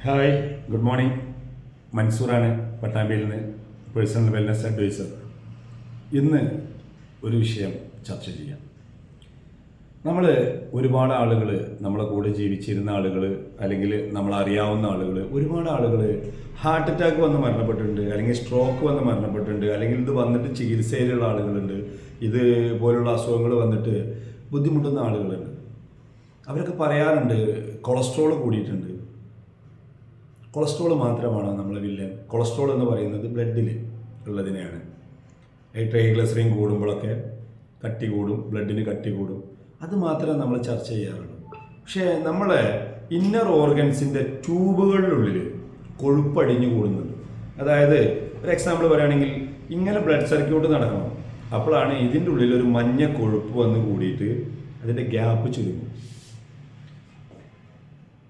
Hi, good morning. മൻസൂറാണ് പട്ടാമ്പിയിൽ നിന്ന്, പേഴ്സണൽ വെൽനസ് അഡ്വൈസർ. ഇന്ന് ഒരു വിഷയം ചർച്ച ചെയ്യാം. നമ്മൾ ഒരുപാട് ആളുകൾ, നമ്മളെ കൂടെ ജീവിച്ചിരുന്ന ആളുകൾ, അല്ലെങ്കിൽ നമ്മളറിയാവുന്ന ആളുകൾ, ഒരുപാട് ആളുകൾ ഹാർട്ട് അറ്റാക്ക് വന്ന് മരണപ്പെട്ടിട്ടുണ്ട്, അല്ലെങ്കിൽ സ്ട്രോക്ക് വന്ന് മരണപ്പെട്ടിട്ടുണ്ട്, അല്ലെങ്കിൽ ഇത് വന്നിട്ട് ചികിത്സയിലുള്ള ആളുകളുണ്ട്, ഇത് പോലുള്ള അസുഖങ്ങൾ വന്നിട്ട് ബുദ്ധിമുട്ടുന്ന ആളുകളുണ്ട്. അവരൊക്കെ പറയാറുണ്ട് കൊളസ്ട്രോൾ കൂടിയിട്ടുണ്ട്. കൊളസ്ട്രോൾ മാത്രമാണ് നമ്മളെ വില്ലൻ. കൊളസ്ട്രോൾ എന്ന് പറയുന്നത് ബ്ലഡിൽ ഉള്ളതിനെയാണ്. ഈ ട്രൈഗ്ലിസറിൻ കൂടുമ്പോഴൊക്കെ കട്ടി കൂടും, ബ്ലഡിന് കട്ടി കൂടും. അത് മാത്രമേ നമ്മൾ ചർച്ച ചെയ്യാറുള്ളൂ. പക്ഷേ നമ്മളെ ഇന്നർ ഓർഗൻസിൻ്റെ ട്യൂബുകളിലുള്ളിൽ കൊഴുപ്പടിഞ്ഞു കൂടുന്നുണ്ട്. അതായത് ഒരു എക്സാമ്പിൾ പറയുകയാണെങ്കിൽ, ഇങ്ങനെ ബ്ലഡ് സർക്യൂട്ട് നടക്കണം. അപ്പോഴാണ് ഇതിൻ്റെ ഉള്ളിൽ ഒരു മഞ്ഞ കൊഴുപ്പ് വന്ന് കൂടിയിട്ട് അതിൻ്റെ ഗ്യാപ്പ് ചുരുങ്ങും.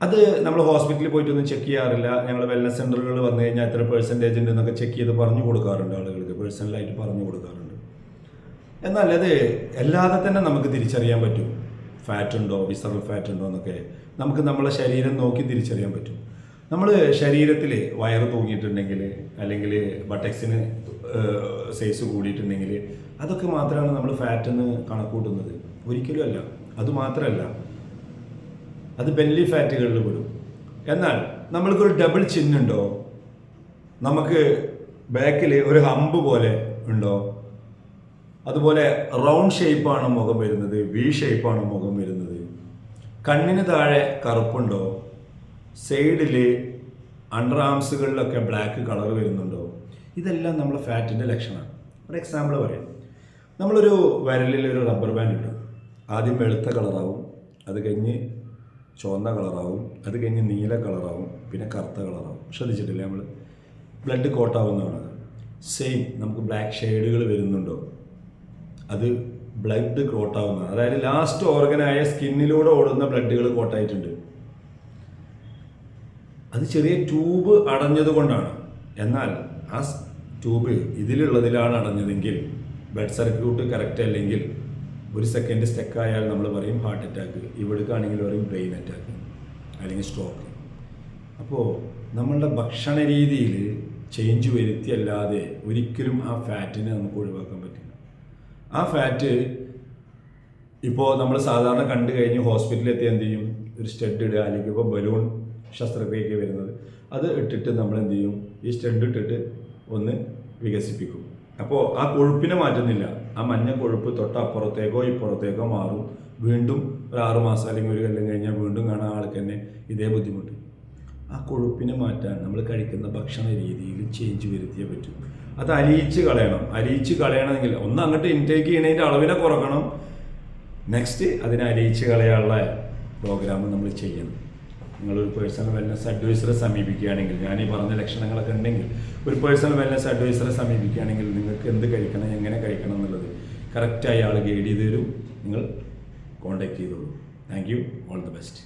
അത് നമ്മൾ ഹോസ്പിറ്റലിൽ പോയിട്ടൊന്നും ചെക്ക് ചെയ്യാറില്ല. ഞങ്ങൾ വെൽനസ് സെൻ്ററുകൾ വന്നു കഴിഞ്ഞാൽ എത്ര പെർസെൻറ്റേജ് ഉണ്ട് എന്നൊക്കെ ചെക്ക് ചെയ്ത് പറഞ്ഞു കൊടുക്കാറുണ്ട്, ആളുകൾക്ക് പേഴ്സണലായിട്ട് പറഞ്ഞു കൊടുക്കാറുണ്ട്. എന്നാൽ അത് അല്ലാതെ തന്നെ നമുക്ക് തിരിച്ചറിയാൻ പറ്റും. ഫാറ്റ് ഉണ്ടോ, വിസറൽ ഫാറ്റ് ഉണ്ടോ എന്നൊക്കെ നമുക്ക് നമ്മളെ ശരീരം നോക്കി തിരിച്ചറിയാൻ പറ്റും. നമ്മൾ ശരീരത്തിൽ വയറ് തൂങ്ങിയിട്ടുണ്ടെങ്കിൽ, അല്ലെങ്കിൽ ബട്ടക്സിന് സൈസ് കൂടിയിട്ടുണ്ടെങ്കിൽ, അതൊക്കെ മാത്രമാണ് നമ്മൾ ഫാറ്റെന്ന് കണക്കൂട്ടുന്നത്. ഒരിക്കലും അല്ല. അതുമാത്രമല്ല, അത് ബെല്ലി ഫാറ്റുകളിൽ പെടും. എന്നാൽ നമ്മൾക്കൊരു ഡബിൾ ചിന്നുണ്ടോ, നമുക്ക് ബാക്കിൽ ഒരു ഹമ്പ് പോലെ ഉണ്ടോ, അതുപോലെ റൗണ്ട് ഷേപ്പാണ് മുഖം വരുന്നത്, വി ഷേപ്പാണ് മുഖം വരുന്നത്, കണ്ണിന് താഴെ കറുപ്പുണ്ടോ, സൈഡിൽ അണ്ടർ ആംസുകളിലൊക്കെ ബ്ലാക്ക് കളർ വരുന്നുണ്ടോ, ഇതെല്ലാം നമ്മളെ ഫാറ്റിൻ്റെ ലക്ഷണമാണ്. ഒരു എക്സാമ്പിൾ പറയാം. നമ്മളൊരു വിരലിൽ ഒരു റബ്ബർ ബാൻഡ് ഇടും. ആദ്യം വെളുത്ത കളറാവും, അത് കഴിഞ്ഞ് ചുവന്ന കളറാവും, അത് കഴിഞ്ഞ് നീല കളറാവും, പിന്നെ കറുത്ത കളറാവും. ശ്രദ്ധിച്ചിട്ടില്ലേ നമ്മൾ? ബ്ലഡ് കോട്ടാവുന്നതാണ്. സെയിം നമുക്ക് ബ്ലാക്ക് ഷെയ്ഡുകൾ വരുന്നുണ്ടോ, അത് ബ്ലഡ് കോട്ടാവുന്നതാണ്. അതായത് ലാസ്റ്റ് ഓർഗനായ സ്കിന്നിലൂടെ ഓടുന്ന ബ്ലഡുകൾ കോട്ടായിട്ടുണ്ട്. അത് ചെറിയ ട്യൂബ് അടഞ്ഞത് കൊണ്ടാണ്. എന്നാൽ ആ ട്യൂബ് ഇതിലുള്ളതിലാണ് അടഞ്ഞതെങ്കിൽ, ബ്ലഡ് സർക്യൂട്ട് കറക്റ്റ് അല്ലെങ്കിൽ ഒരു സെക്കൻഡ് സ്റ്റക്കായാൽ നമ്മൾ പറയും ഹാർട്ട് അറ്റാക്ക്. ഇവിടേക്കാണെങ്കിൽ പറയും ബ്രെയിൻ അറ്റാക്ക് അല്ലെങ്കിൽ സ്ട്രോക്ക്. അപ്പോൾ നമ്മളുടെ ഭക്ഷണ രീതിയിൽ ചേഞ്ച് വരുത്തിയല്ലാതെ ഒരിക്കലും ആ ഫാറ്റിനെ നമുക്ക് ഒഴിവാക്കാൻ പറ്റില്ല. ആ ഫാറ്റ് ഇപ്പോൾ നമ്മൾ സാധാരണ കണ്ടു കഴിഞ്ഞ് ഹോസ്പിറ്റലിലെത്തി എന്ത് ചെയ്യും, ഒരു സ്റ്റഡ് ഇടുക, അല്ലെങ്കിൽ ഇപ്പോൾ ബലൂൺ ശസ്ത്രക്രിയയ്ക്ക് വരുന്നത്, അത് ഇട്ടിട്ട് നമ്മൾ എന്ത് ചെയ്യും, ഈ സ്റ്റഡ് ഇട്ടിട്ട് ഒന്ന് വികസിപ്പിക്കും. അപ്പോൾ ആ കൊഴുപ്പിനെ മാറ്റുന്നില്ല. ആ മഞ്ഞ കൊഴുപ്പ് തൊട്ടപ്പുറത്തേക്കോ ഇപ്പുറത്തേക്കോ മാറും. വീണ്ടും ഒരു 6 മാസം അല്ലെങ്കിൽ ഒരു കൊല്ലം കഴിഞ്ഞാൽ വീണ്ടും കാണാൻ ആൾക്ക് തന്നെ ഇതേ ബുദ്ധിമുട്ട്. ആ കൊഴുപ്പിനെ മാറ്റാൻ നമ്മൾ കഴിക്കുന്ന ഭക്ഷണ രീതിയിൽ ചേഞ്ച് വരുത്തിയേ പറ്റും. അത് അലിയിച്ച് കളയണമെങ്കിൽ ഒന്ന് അങ്ങോട്ട് ഇൻടേക്ക് ചെയ്യണതിൻ്റെ അളവിനെ കുറക്കണം. നെക്സ്റ്റ് അതിനെ അലിയിച്ച് കളയാനുള്ള പ്രോഗ്രാം നമ്മൾ ചെയ്യണം. നിങ്ങളൊരു പേഴ്സണൽ വെൽനസ് അഡ്വൈസറെ സമീപിക്കുകയാണെങ്കിൽ, ഞാൻ ഈ പറഞ്ഞ ലക്ഷണങ്ങളൊക്കെ ഉണ്ടെങ്കിൽ ഒരു പേഴ്സണൽ വെൽനസ് അഡ്വൈസറെ സമീപിക്കുകയാണെങ്കിൽ നിങ്ങൾക്ക് എന്ത് കഴിക്കണം, എങ്ങനെ കഴിക്കണം എന്നുള്ളത് കറക്റ്റായി ആൾ ഗൈഡ് ചെയ്ത് തരും. നിങ്ങൾ കോൺടാക്ട് ചെയ്തോളൂ. Thank you. All the best.